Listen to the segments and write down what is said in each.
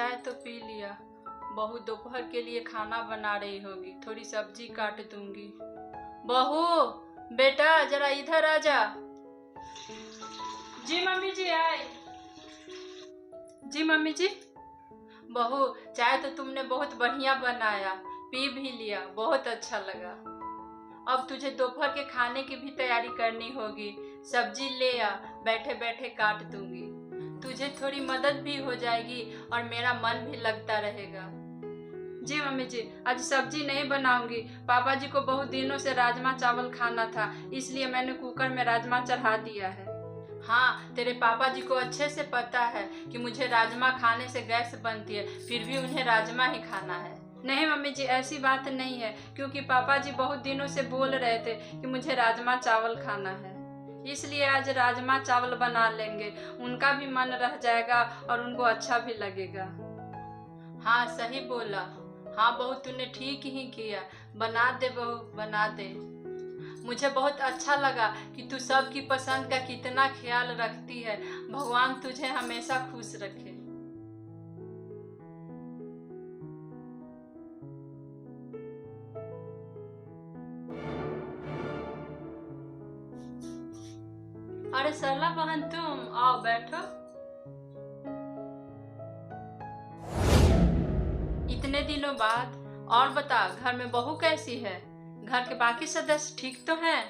चाय तो पी लिया। बहू दोपहर के लिए खाना बना रही होगी, थोड़ी सब्जी काट दूंगी। बहू बेटा जरा इधर आ जा। जी मम्मी जी आए। जी मम्मी जी। बहू चाय तो तुमने बहुत बढ़िया बनाया, पी भी लिया, बहुत अच्छा लगा। अब तुझे दोपहर के खाने की भी तैयारी करनी होगी। सब्जी ले आ, बैठे बैठे काट दूंगी। तुझे थोड़ी मदद भी हो जाएगी और मेरा मन भी लगता रहेगा। जी मम्मी जी, आज सब्जी नहीं बनाऊंगी। पापा जी को बहुत दिनों से राजमा चावल खाना था, इसलिए मैंने कुकर में राजमा चढ़ा दिया है। हाँ, तेरे पापा जी को अच्छे से पता है कि मुझे राजमा खाने से गैस बनती है, फिर भी उन्हें राजमा ही खाना है। नहीं मम्मी जी, ऐसी बात नहीं है, क्योंकि पापा जी बहुत दिनों से बोल रहे थे कि मुझे राजमा चावल खाना है, इसलिए आज राजमा चावल बना लेंगे। उनका भी मन रह जाएगा और उनको अच्छा भी लगेगा। हाँ सही बोला। हाँ बहू, तूने ठीक ही किया। बना दे बहू, बना दे। मुझे बहुत अच्छा लगा कि तू सबकी पसंद का कितना ख्याल रखती है। भगवान तुझे हमेशा खुश रखे। अरे सरला बहन, तुम आओ बैठो। इतने दिनों बाद। और बता, घर में बहू कैसी है? घर के बाकी सदस्य ठीक तो हैं?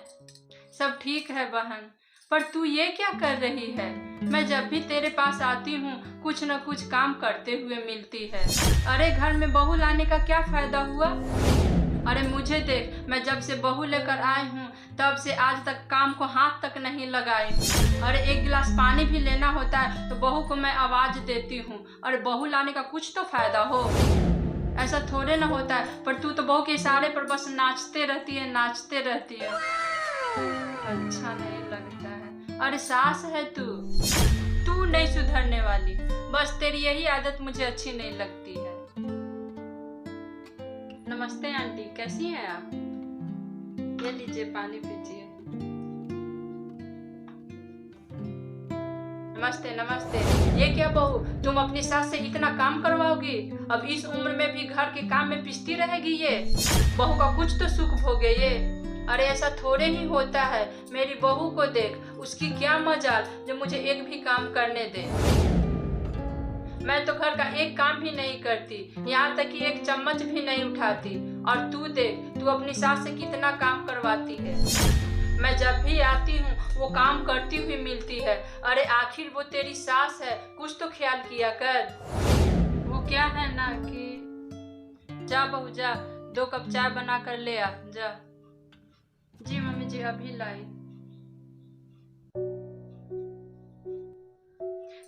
सब ठीक है बहन, पर तू ये क्या कर रही है? मैं जब भी तेरे पास आती हूँ कुछ न कुछ काम करते हुए मिलती है। अरे घर में बहू लाने का क्या फायदा हुआ? अरे मुझे देख, मैं जब से बहू लेकर आई हूँ तब से आज तक काम को हाथ तक नहीं लगाई हूँ। अरे एक गिलास पानी भी लेना होता है तो बहू को मैं आवाज देती हूँ। अरे बहू लाने का कुछ तो फायदा हो। ऐसा थोड़े ना होता है, पर तू तो बहू के इशारे पर बस नाचते रहती है, नाचते रहती है। अच्छा नहीं लगता है। अरे सास है तू नहीं सुधरने वाली। बस तेरी यही आदत मुझे अच्छी नहीं लगती है। नमस्ते आंटी, कैसी हैं आप? ये लीजिए पानी पीजिए। नमस्ते नमस्ते। ये क्या बहू, तुम अपनी सास से इतना काम करवाओगी? अब इस उम्र में भी घर के काम में पिसती रहेगी ये? बहू का कुछ तो सुख भोगे ये। अरे ऐसा थोड़े ही होता है। मेरी बहू को देख, उसकी क्या मजाल जो मुझे एक भी काम करने दे। मैं तो घर का एक काम भी नहीं करती, यहाँ तक कि एक चम्मच भी नहीं उठाती। और तू देख, तू अपनी सास से कितना काम करवाती है। मैं जब भी आती हूँ वो काम करती हुई मिलती है। अरे आखिर वो तेरी सास है, कुछ तो ख्याल किया कर। वो क्या है ना कि जा बहू जा, 2 कप चाय बना कर ले आ जा। जी मम्मी जी, अभी लाई।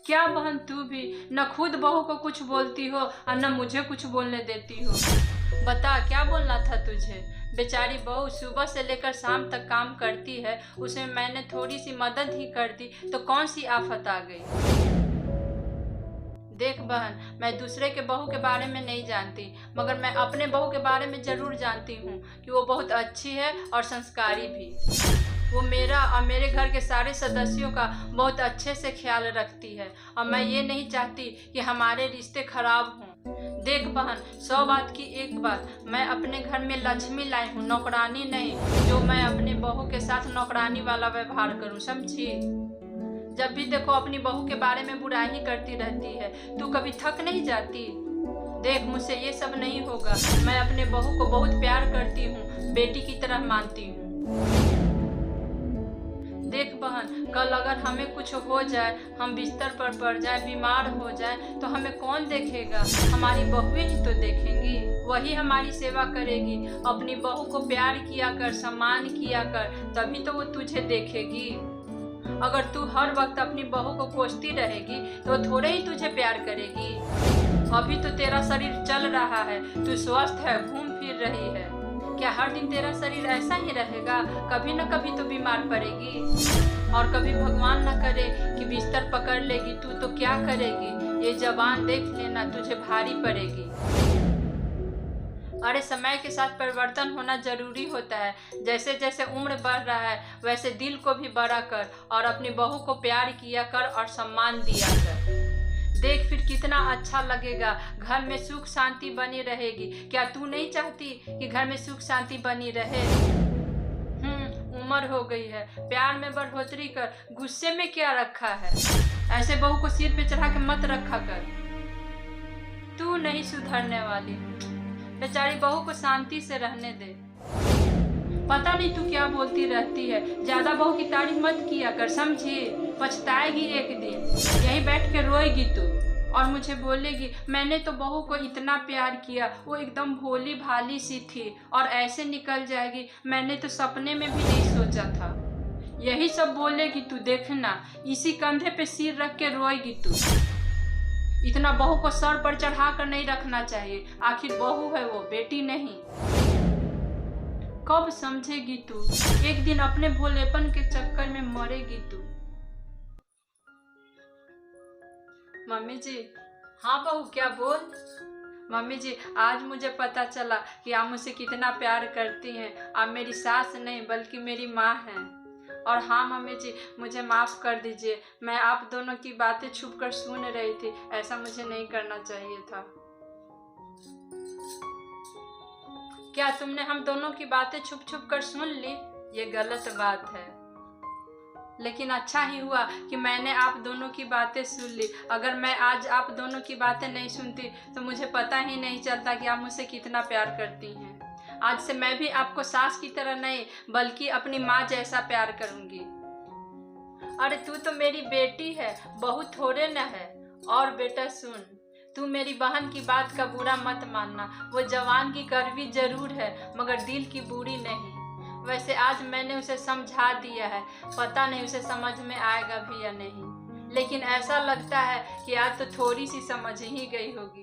क्या बहन, तू भी न खुद बहू को कुछ बोलती हो और न मुझे कुछ बोलने देती हो। बता क्या बोलना था तुझे? बेचारी बहू सुबह से लेकर शाम तक काम करती है, उसे मैंने थोड़ी सी मदद ही कर दी तो कौन सी आफत आ गई। देख बहन, मैं दूसरे के बहू के बारे में नहीं जानती, मगर मैं अपने बहू के बारे में जरूर जानती हूँ कि वो बहुत अच्छी है और संस्कारी भी। वो मेरा और मेरे घर के सारे सदस्यों का बहुत अच्छे से ख्याल रखती है और मैं ये नहीं चाहती कि हमारे रिश्ते खराब हों। देख बहन, 100 बात की एक बात, मैं अपने घर में लक्ष्मी लाई हूँ, नौकरानी नहीं, जो मैं अपने बहू के साथ नौकरानी वाला व्यवहार करूँ, समझी? जब भी देखो अपनी बहू के बारे में बुराई करती रहती है। तू कभी थक नहीं जाती? देख, मुझसे ये सब नहीं होगा। मैं अपने बहू को बहुत प्यार करती हूँ, बेटी की तरह मानती हूँ। देख बहन, कल अगर हमें कुछ हो जाए, हम बिस्तर पर पड़ जाए, बीमार हो जाए, तो हमें कौन देखेगा? हमारी बहुएं ही तो देखेंगी, वही हमारी सेवा करेगी। अपनी बहू को प्यार किया कर, सम्मान किया कर, तभी तो वो तुझे देखेगी। अगर तू हर वक्त अपनी बहू को कोसती रहेगी तो थोड़े ही तुझे प्यार करेगी। अभी तो तेरा शरीर चल रहा है, तू स्वस्थ है, घूम फिर रही है। क्या हर दिन तेरा शरीर ऐसा ही रहेगा? कभी न कभी तो बीमार पड़ेगी, और कभी भगवान न करे कि बिस्तर पकड़ लेगी, तू तो क्या करेगी? ये जबान देख लेना, तुझे भारी पड़ेगी। अरे समय के साथ परिवर्तन होना जरूरी होता है। जैसे जैसे उम्र बढ़ रहा है वैसे दिल को भी बड़ा कर और अपनी बहू को प्यार किया कर और सम्मान दिया कर। देख फिर कितना अच्छा लगेगा, घर में सुख शांति बनी रहेगी। क्या तू नहीं चाहती कि घर में सुख शांति बनी रहे? उम्र हो गई है, प्यार में बढ़ोतरी कर, गुस्से में क्या रखा है? ऐसे बहू को सिर पे चढ़ा के मत रखा कर। तू नहीं सुधरने वाली, बेचारी बहू को शांति से रहने दे। पता नहीं तू क्या बोलती रहती है, ज्यादा बहू की तारीफ मत किया कर, समझी? पछताएगी एक दिन, यहीं बैठ के रोएगी तू और मुझे बोलेगी मैंने तो बहू को इतना प्यार किया, वो एकदम भोली भाली सी थी और ऐसे निकल जाएगी, मैंने तो सपने में भी नहीं सोचा था। यही सब बोलेगी तू, देखना इसी कंधे पे सिर रख के रोएगी तू। इतना बहू को सर पर चढ़ा कर नहीं रखना चाहिए, आखिर बहू है वो, बेटी नहीं। कब समझेगी तू? एक दिन अपने भोलेपन के चक्कर में मरेगी तू। मम्मी जी। हाँ बहू, क्या बोल? मम्मी जी, आज मुझे पता चला कि आप मुझसे कितना प्यार करती हैं। आप मेरी सास नहीं बल्कि मेरी माँ हैं। और हाँ मम्मी जी, मुझे माफ़ कर दीजिए, मैं आप दोनों की बातें छुप कर सुन रही थी, ऐसा मुझे नहीं करना चाहिए था। क्या तुमने हम दोनों की बातें छुप छुप कर सुन ली? ये गलत बात है, लेकिन अच्छा ही हुआ कि मैंने आप दोनों की बातें सुन ली। अगर मैं आज आप दोनों की बातें नहीं सुनती तो मुझे पता ही नहीं चलता कि आप मुझसे कितना प्यार करती हैं। आज से मैं भी आपको सास की तरह नहीं बल्कि अपनी माँ जैसा प्यार करूँगी। अरे तू तो मेरी बेटी है, बहू थोड़े न है। और बेटा सुन, तू मेरी बहन की बात का बुरा मत मानना, वो जवान की कड़वी जरूर है मगर दिल की बुरी नहीं। वैसे आज मैंने उसे समझा दिया है, पता नहीं उसे समझ में आएगा भी या नहीं, लेकिन ऐसा लगता है कि आज तो थोड़ी सी समझ ही गई होगी।